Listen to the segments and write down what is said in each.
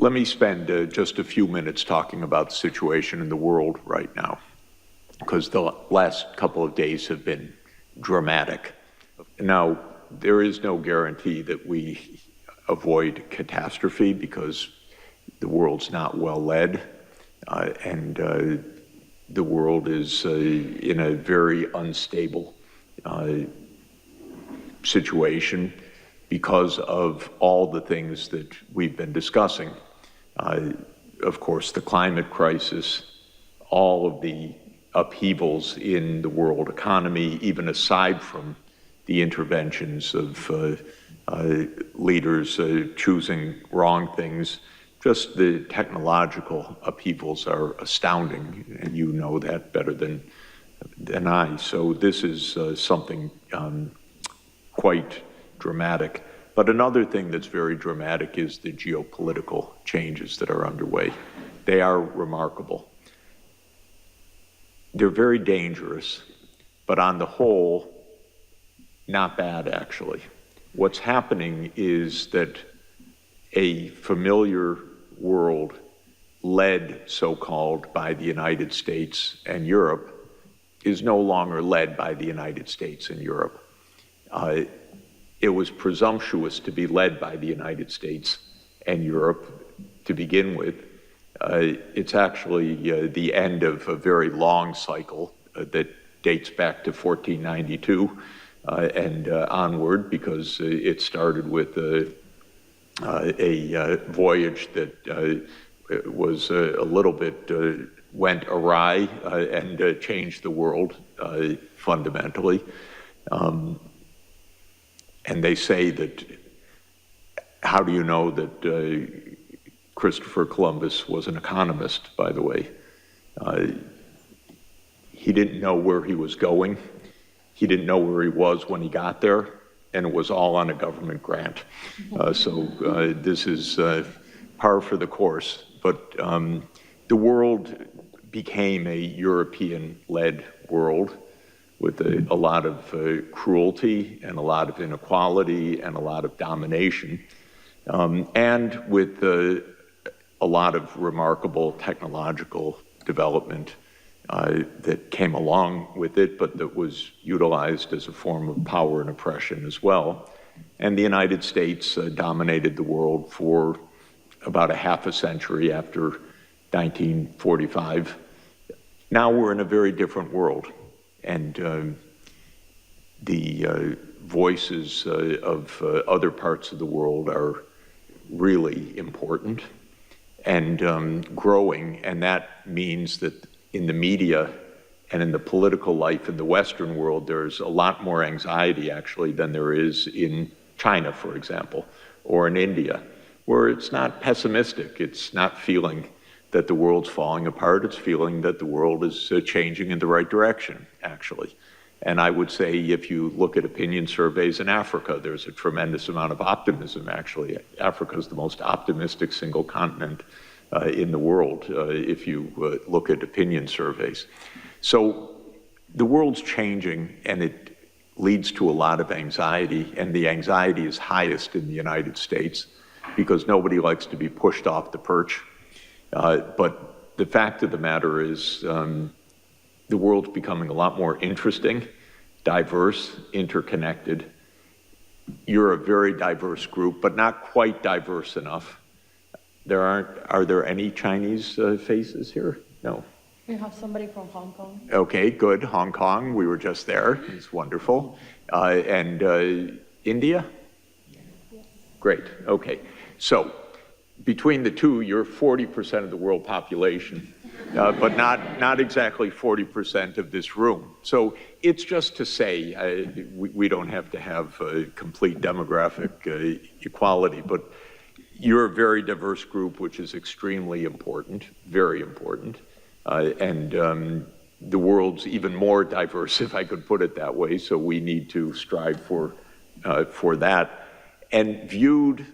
Let me spend just a few minutes talking about the situation in the world right now, because the last couple of days have been dramatic. Now, there is no guarantee that we avoid catastrophe because the world's not well led, and the world is in a very unstable situation because of all the things that we've been discussing. Of course, the climate crisis, all of the upheavals in the world economy, even aside from the interventions of leaders choosing wrong things, just the technological upheavals are astounding, and you know that better than I. So this is something quite dramatic. But another thing that's very dramatic is the geopolitical changes that are underway. They are remarkable. They're very dangerous, but on the whole, not bad, actually. What's happening is that a familiar world led, so-called, by the United States and Europe is no longer led by the United States and Europe. It was presumptuous to be led by the United States and Europe to begin with. It's actually the end of a very long cycle that dates back to 1492 and onward, because it started with a voyage that was a little bit went awry and changed the world fundamentally. And they say that, how do you know that Christopher Columbus was an economist, by the way? He didn't know where he was going. He didn't know where he was when he got there, and it was all on a government grant. So this is par for the course. But the world became a European-led world with a lot of cruelty and a lot of inequality and a lot of domination, and with a lot of remarkable technological development that came along with it, but that was utilized as a form of power and oppression as well. And the United States dominated the world for about a half a century after 1945. Now we're in a very different world. And the voices of other parts of the world are really important and growing, and that means that in the media and in the political life in the Western world, there's a lot more anxiety, actually, than there is in China, for example, or in India, where it's not pessimistic. It's not feeling that the world's falling apart. It's feeling that the world is changing in the right direction, actually. And I would say if you look at opinion surveys in Africa, there's a tremendous amount of optimism, actually. Africa is the most optimistic single continent in the world, if you look at opinion surveys. So the world's changing, and it leads to a lot of anxiety, and the anxiety is highest in the United States because nobody likes to be pushed off the perch. But the fact of the matter is the world's becoming a lot more interesting, diverse, interconnected. You're a very diverse group, but not quite diverse enough. Are there any Chinese faces here? No. We have somebody from Hong Kong. Okay, good. Hong Kong, we were just there. It's wonderful. And India? Yes. Great, okay. So, between the two, you're 40% of the world population, but not exactly 40% of this room. So it's just to say we don't have to have complete demographic equality, but you're a very diverse group, which is extremely important, very important. And the world's even more diverse, if I could put it that way, so we need to strive for that. And viewed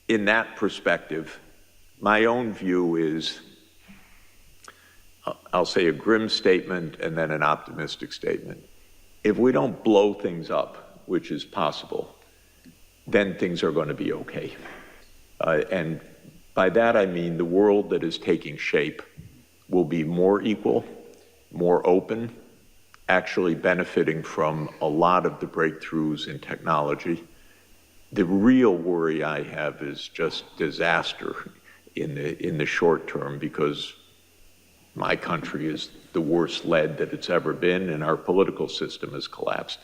in that perspective, my own view is, I'll say a grim statement and then an optimistic statement. If we don't blow things up, which is possible, then things are going to be okay. And By that I mean the world that is taking shape will be more equal, more open, actually benefiting from a lot of the breakthroughs in technology. The real worry I have is just disaster in the short term, because my country is the worst led that it's ever been, and our political system has collapsed.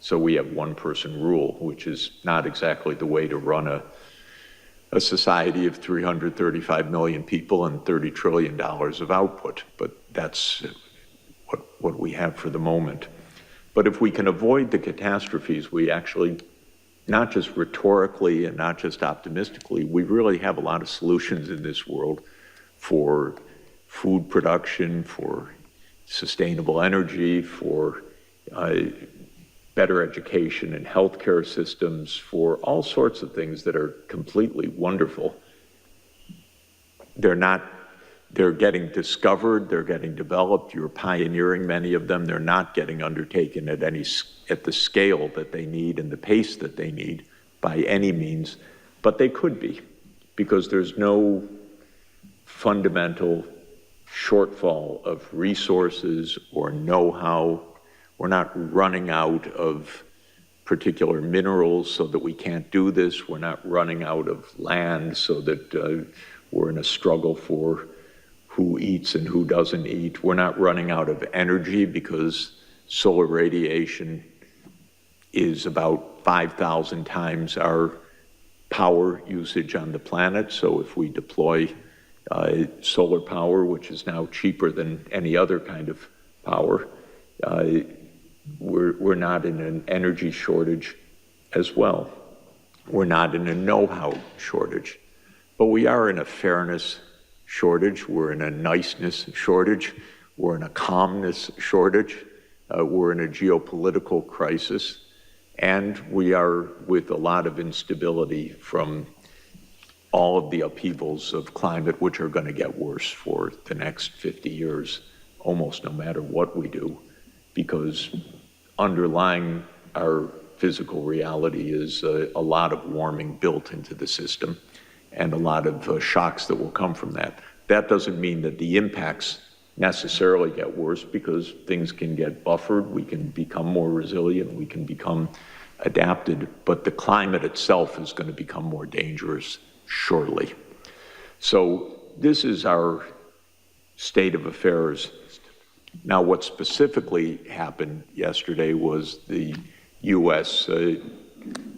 So we have one-person rule, which is not exactly the way to run a society of 335 million people and $30 trillion of output. But that's what we have for the moment. But if we can avoid the catastrophes, we actually, not just rhetorically and not just optimistically, we really have a lot of solutions in this world for food production, for sustainable energy, for better education and healthcare systems, for all sorts of things that are completely wonderful. They're getting discovered, they're getting developed, you're pioneering many of them. They're not getting undertaken at the scale that they need and the pace that they need by any means, but they could be, because there's no fundamental shortfall of resources or know-how. We're not running out of particular minerals so that we can't do this. We're not running out of land so that we're in a struggle for who eats and who doesn't eat. We're not running out of energy, because solar radiation is about 5,000 times our power usage on the planet. So if we deploy solar power, which is now cheaper than any other kind of power, we're not in an energy shortage as well. We're not in a know-how shortage, but we are in a fairness shortage. We're in a niceness shortage. We're in a calmness shortage. We're in a geopolitical crisis, and we are with a lot of instability from all of the upheavals of climate, which are going to get worse for the next 50 years, almost no matter what we do, because underlying our physical reality is a lot of warming built into the system and a lot of shocks that will come from that. That doesn't mean that the impacts necessarily get worse, because things can get buffered, we can become more resilient, we can become adapted, but the climate itself is going to become more dangerous shortly. So this is our state of affairs. Now, what specifically happened yesterday was the U.S.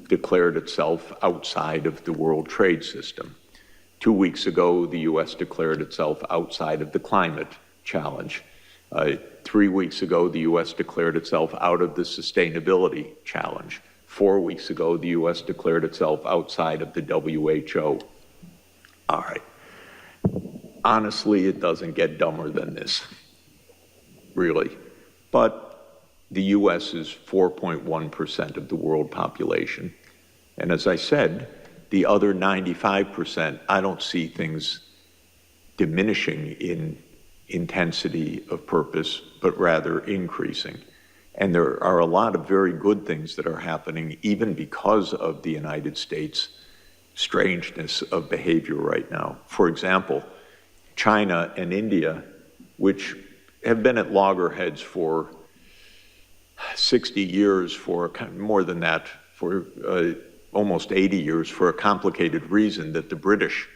declared itself outside of the World Trade System. 2 weeks ago, the U.S. declared itself outside of the climate challenge. 3 weeks ago, the U.S. declared itself out of the sustainability challenge. 4 weeks ago, the U.S. declared itself outside of the WHO. All right. Honestly, it doesn't get dumber than this, really. But the U.S. is 4.1% of the world population. And as I said, the other 95%, I don't see things diminishing in intensity of purpose, but rather increasing. And there are a lot of very good things that are happening, even because of the United States' strangeness of behavior right now. For example, China and India, which have been at loggerheads for 60 years, for more than that, for almost 80 years, for a complicated reason that the British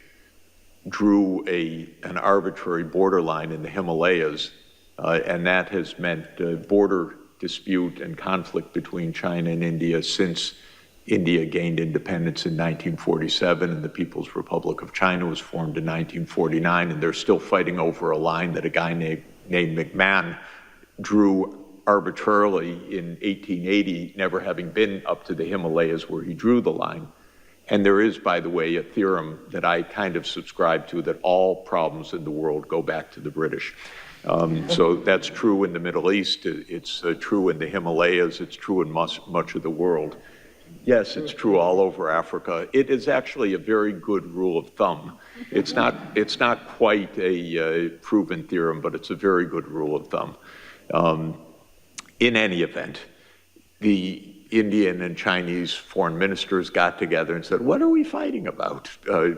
drew an arbitrary borderline in the Himalayas, and that has meant border dispute and conflict between China and India since India gained independence in 1947 and the People's Republic of China was formed in 1949, and they're still fighting over a line that a guy named McMahon drew arbitrarily in 1880, never having been up to the Himalayas where he drew the line. And there is, by the way, a theorem that I kind of subscribe to, that all problems in the world go back to the British. So that's true in the Middle East, it's true in the Himalayas, it's true in much of the world. Yes, it's true all over Africa. It is actually a very good rule of thumb. It's not quite a proven theorem, but it's a very good rule of thumb. In any event, the Indian and Chinese foreign ministers got together and said, what are we fighting about?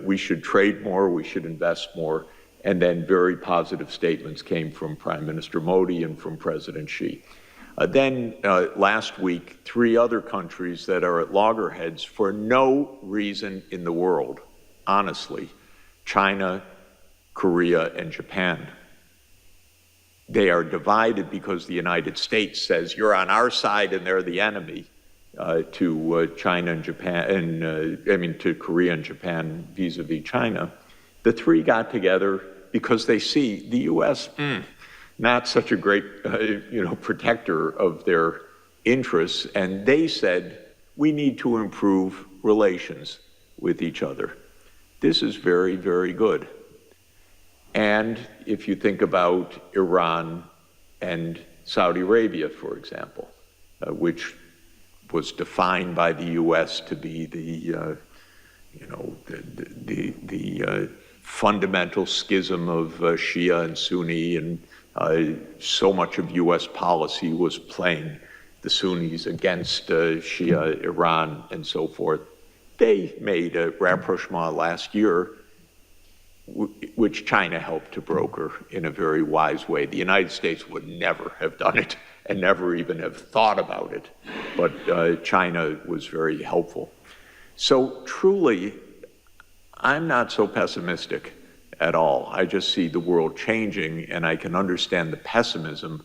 We should trade more, we should invest more. And then very positive statements came from Prime Minister Modi and from President Xi. Then last week, 3 other countries that are at loggerheads for no reason in the world, honestly, China, Korea, and Japan. They are divided because the United States says, you're on our side and they're the enemy, to China and Japan, and to Korea and Japan vis-a-vis China. The 3 got together because they see the U.S., not such a great protector of their interests, and they said, we need to improve relations with each other. This is very, very good. And if you think about Iran and Saudi Arabia, for example, which was defined by the U.S. to be the fundamental schism of Shia and Sunni, and so much of U.S. policy was playing the Sunnis against Shia, Iran, and so forth. They made a rapprochement last year, which China helped to broker in a very wise way. The United States would never have done it and never even have thought about it, but China was very helpful. So truly, I'm not so pessimistic at all. I just see the world changing, and I can understand the pessimism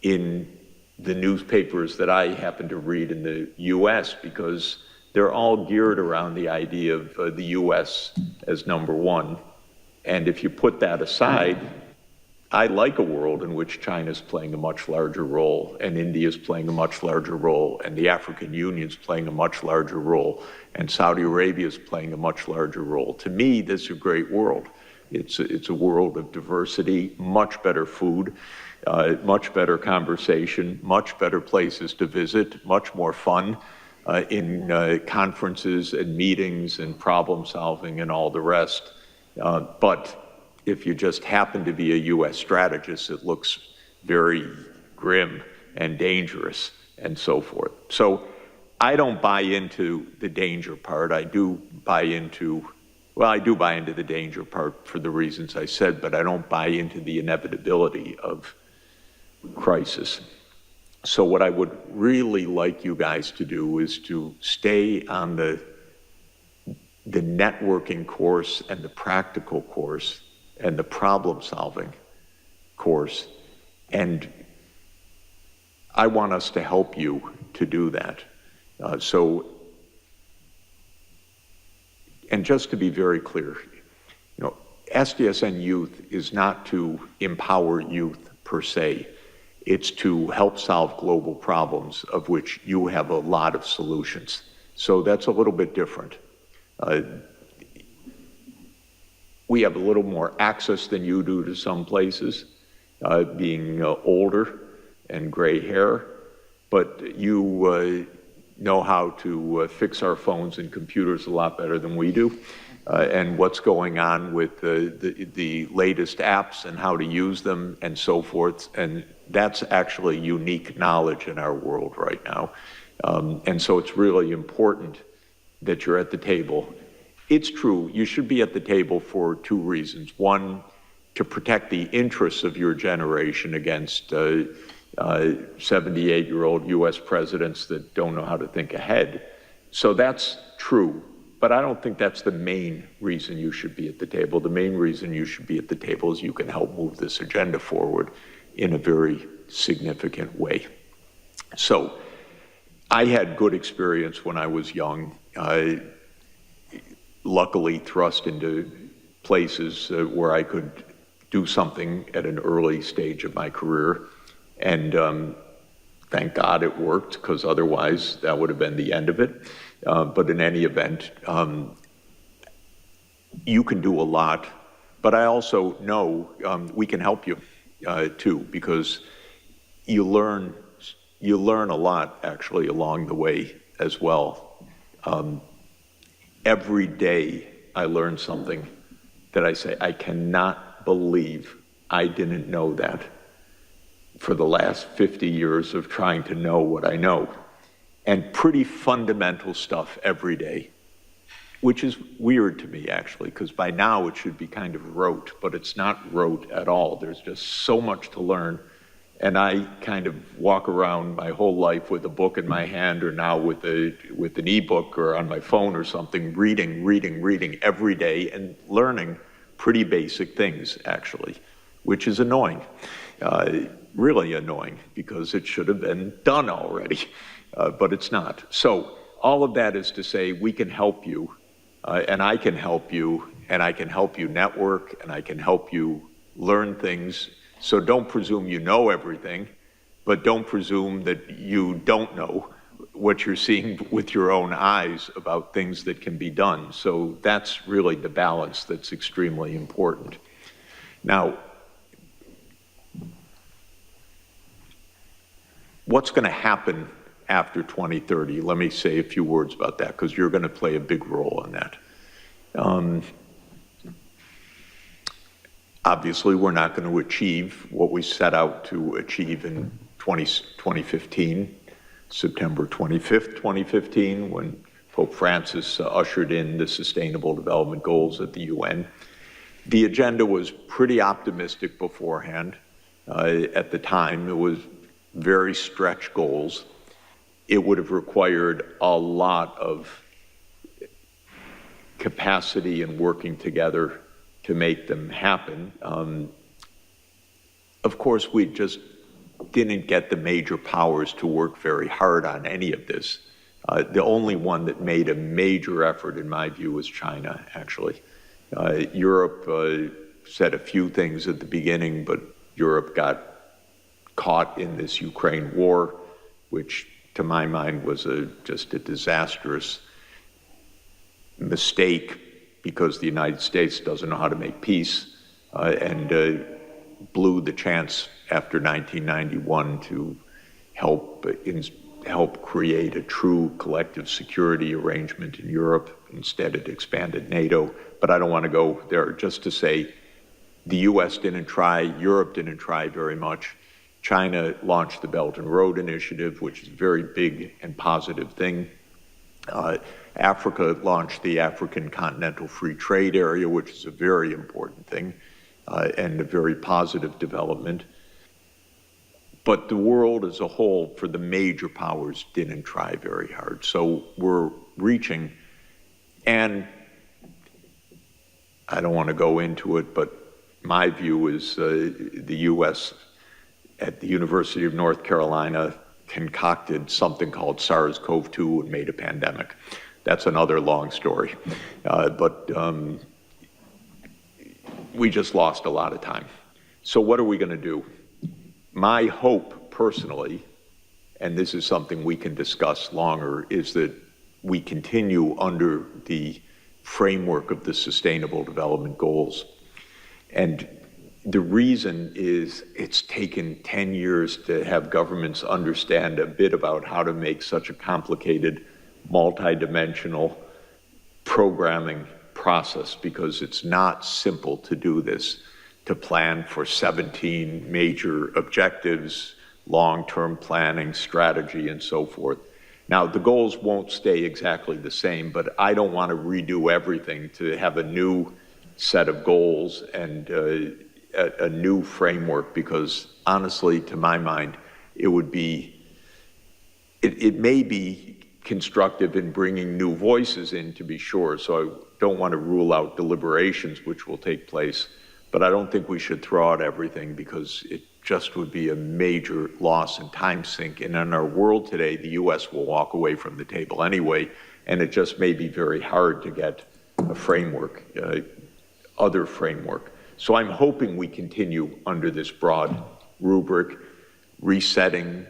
in the newspapers that I happen to read in the U.S., because they're all geared around the idea of the U.S. as number one. And if you put that aside, I like a world in which China's playing a much larger role, and India's playing a much larger role, and the African Union's playing a much larger role, and Saudi Arabia's playing a much larger role. To me, this is a great world. It's a world of diversity, much better food, much better conversation, much better places to visit, much more fun in conferences and meetings and problem solving and all the rest. But if you just happen to be a U.S. strategist, it looks very grim and dangerous and so forth. So I don't buy into the danger part. I do buy into the danger part for the reasons I said, but I don't buy into the inevitability of crisis. So what I would really like you guys to do is to stay on the networking course and the practical course and the problem-solving course. And I want us to help you to do that. And just to be very clear, SDSN Youth is not to empower youth per se. It's to help solve global problems, of which you have a lot of solutions. So that's a little bit different. We have a little more access than you do to some places, being older and gray hair, but you know how to fix our phones and computers a lot better than we do, and what's going on with the latest apps and how to use them and so forth. And that's actually unique knowledge in our world right now. And so it's really important that you're at the table. It's true, you should be at the table for 2 reasons. One, to protect the interests of your generation against 78-year-old U.S. presidents that don't know how to think ahead. So that's true, but I don't think that's the main reason you should be at the table. The main reason you should be at the table is you can help move this agenda forward in a very significant way. So I had good experience when I was young. Luckily thrust into places where I could do something at an early stage of my career. And thank God it worked, because otherwise that would have been the end of it. But in any event, you can do a lot. But I also know we can help you too, because you learn a lot actually along the way as well. Every day I learn something that I say, I cannot believe I didn't know that for the last 50 years of trying to know what I know. and pretty fundamental stuff every day, which is weird to me, actually, because by now it should be kind of rote, but it's not rote at all. There's just so much to learn. And I kind of walk around my whole life with a book in my hand, or now with an ebook or on my phone or something, reading every day and learning pretty basic things, actually, which is annoying, really annoying, because it should have been done already, but it's not. So all of that is to say we can help you, and I can help you, and I can help you network, and I can help you learn things. So don't presume you know everything, but don't presume that you don't know what you're seeing with your own eyes about things that can be done. So that's really the balance that's extremely important. Now, what's going to happen after 2030? Let me say a few words about that, because you're going to play a big role in that. Obviously, we're not going to achieve what we set out to achieve in 2015, September 25th, 2015, when Pope Francis ushered in the Sustainable Development Goals at the UN. The agenda was pretty optimistic beforehand. At the time, it was very stretched goals. It would have required a lot of capacity and working together to make them happen. Of course, we just didn't get the major powers to work very hard on any of this. The only one that made a major effort, in my view, was China, actually. Europe said a few things at the beginning, but Europe got caught in this Ukraine war, which, to my mind, was just a disastrous mistake, because the United States doesn't know how to make peace, and blew the chance after 1991 to help create a true collective security arrangement in Europe. Instead, it expanded NATO. But I don't want to go there. Just to say, the US didn't try, Europe didn't try very much. China launched the Belt and Road Initiative, which is a very big and positive thing. Africa launched the African Continental Free Trade Area, which is a very important thing, and a very positive development. But the world as a whole, for the major powers, didn't try very hard. So we're reaching, and I don't want to go into it, but my view is the US at the University of North Carolina concocted something called SARS-CoV-2 and made a pandemic. That's another long story. But we just lost a lot of time. So what are we going to do? My hope, personally, and this is something we can discuss longer, is that we continue under the framework of the Sustainable Development Goals. And the reason is it's taken 10 years to have governments understand a bit about how to make such a complicated, multidimensional programming process, because it's not simple to do this, to plan for 17 major objectives, long-term planning, strategy, and so forth. Now, the goals won't stay exactly the same, but I don't want to redo everything to have a new set of goals and a new framework, because honestly, to my mind, it may be constructive in bringing new voices in, to be sure, so I don't want to rule out deliberations which will take place, but I don't think we should throw out everything, because it just would be a major loss and time sink. And in our world today, the US will walk away from the table anyway, and it just may be very hard to get a framework, other framework. So I'm hoping we continue under this broad rubric, resetting,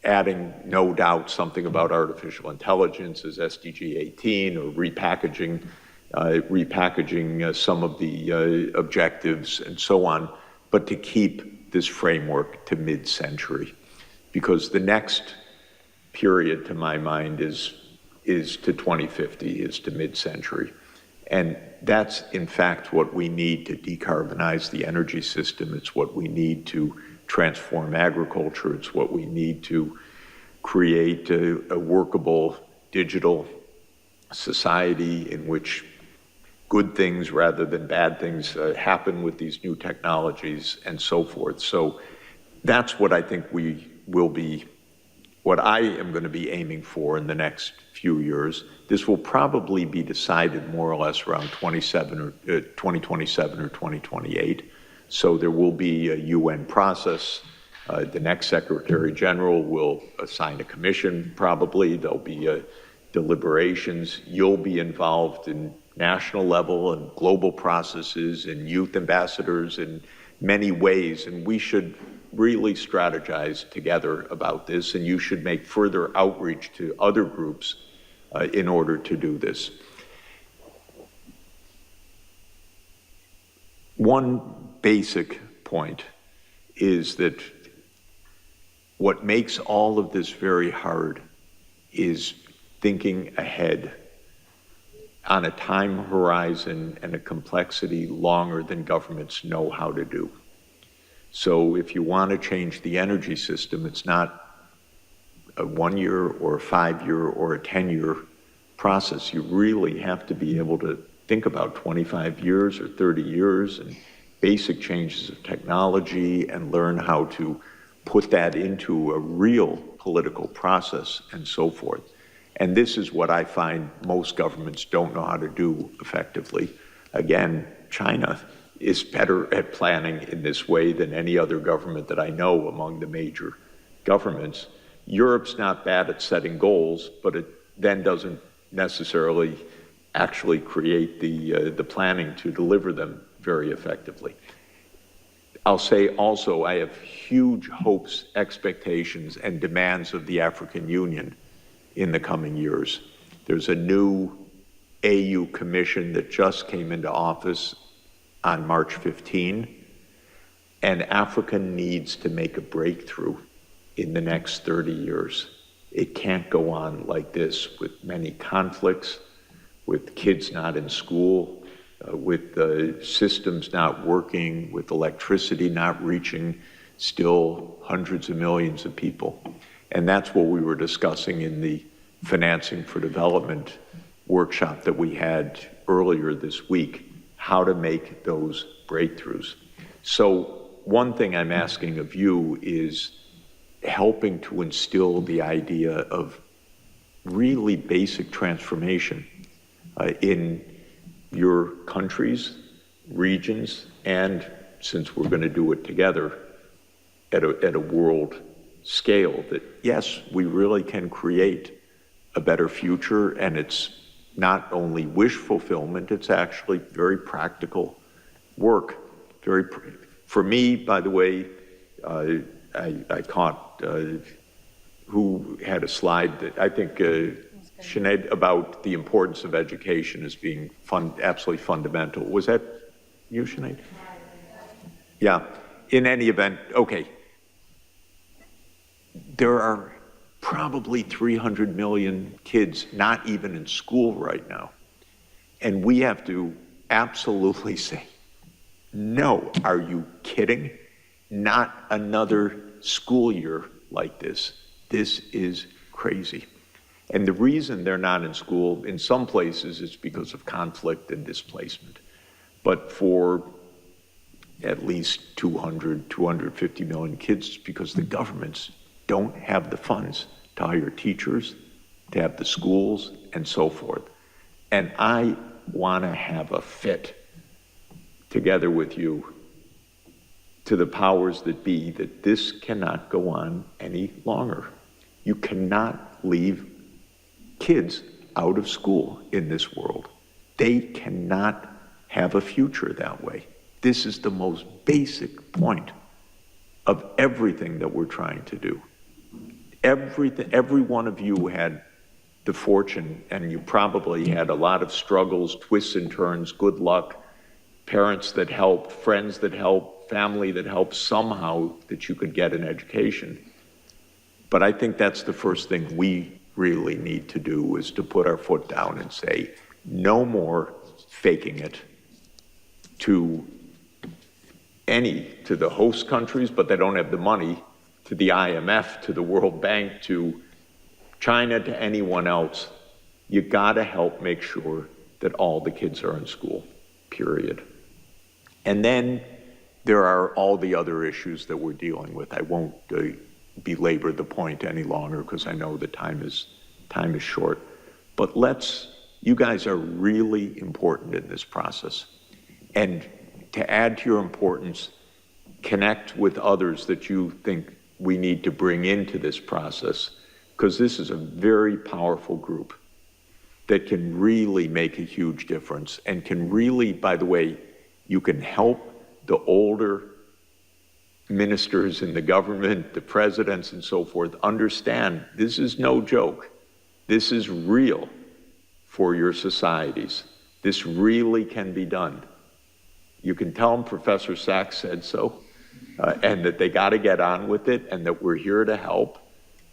adding, no doubt, something about artificial intelligence as SDG 18, or repackaging some of the objectives and so on, but to keep this framework to mid-century. Because the next period, to my mind, is to 2050, is to mid-century. And that's, in fact, what we need to decarbonize the energy system. It's what we need to transform agriculture. It's what we need to create a workable digital society in which good things rather than bad things happen with these new technologies and so forth. So that's what I think what I am going to be aiming for in the next few years. This will probably be decided more or less around 2027 or 2028. So there will be a UN process. The next Secretary General will assign a commission, probably. There'll be deliberations. You'll be involved in national level and global processes and youth ambassadors in many ways. And we should really strategize together about this, and you should make further outreach to other groups in order to do this. One basic point is that what makes all of this very hard is thinking ahead on a time horizon and a complexity longer than governments know how to do. So if you want to change the energy system, it's not a 1 year or a 5 year or a 10-year process. You really have to be able to think about 25 years or 30 years and basic changes of technology and learn how to put that into a real political process and so forth. And this is what I find most governments don't know how to do effectively. Again, China is better at planning in this way than any other government that I know among the major governments. Europe's not bad at setting goals, but it then doesn't necessarily actually create the planning to deliver them very effectively. I'll say also I have huge hopes, expectations, and demands of the African Union in the coming years. There's a new AU commission that just came into office on March 15, and Africa needs to make a breakthrough in the next 30 years. It can't go on like this with many conflicts, with kids not in school, with the systems not working, with electricity not reaching still hundreds of millions of people. And that's what we were discussing in the Financing for Development workshop that we had earlier this week, how to make those breakthroughs. So one thing I'm asking of you is helping to instill the idea of really basic transformation in your countries, regions, and since we're going to do it together at a world scale, that yes, we really can create a better future, and it's not only wish fulfillment, it's actually very practical work. For me, by the way, I caught who had a slide that I think Sinead, about the importance of education as being absolutely fundamental. Was that you, Sinead? Yeah. In any event, okay. There are probably 300 million kids not even in school right now. And we have to absolutely say, no, are you kidding? Not another school year like this. This is crazy. And the reason they're not in school, in some places, is because of conflict and displacement. But for at least 250 million kids, it's because the governments don't have the funds to hire teachers, to have the schools, and so forth. And I want to have a fit together with you to the powers that be that this cannot go on any longer. You cannot leave kids out of school in this world. They cannot have a future that way. This is the most basic point of everything that we're trying to do. Every one of you had the fortune, and you probably had a lot of struggles, twists and turns, good luck, parents that helped, friends that helped, family that helped somehow that you could get an education. But I think that's the first thing we really need to do, is to put our foot down and say, no more faking it to the host countries, but they don't have the money, to the IMF, to the World Bank, to China to anyone else, you gotta help make sure that all the kids are in school, period. And then there are all the other issues that we're dealing with. I won't belabor the point any longer because I know the time is short. But you guys are really important in this process. And to add to your importance, connect with others that you think we need to bring into this process, because this is a very powerful group that can really make a huge difference and can really, by the way, you can help the older ministers in the government, the presidents and so forth, understand this is no joke. This is real for your societies. This really can be done. You can tell them Professor Sachs said so, and that they got to get on with it, and that we're here to help,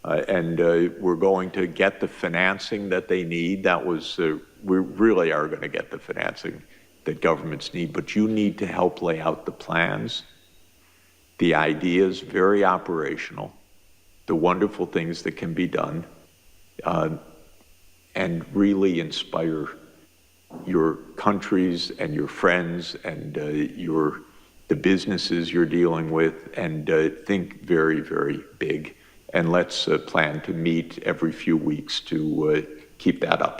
and we're going to get the financing that they need. We really are going to get the financing that governments need, but you need to help lay out the plans, the ideas, very operational, the wonderful things that can be done, and really inspire your countries and your friends and the businesses you're dealing with, and think very, very big. And let's plan to meet every few weeks to keep that up.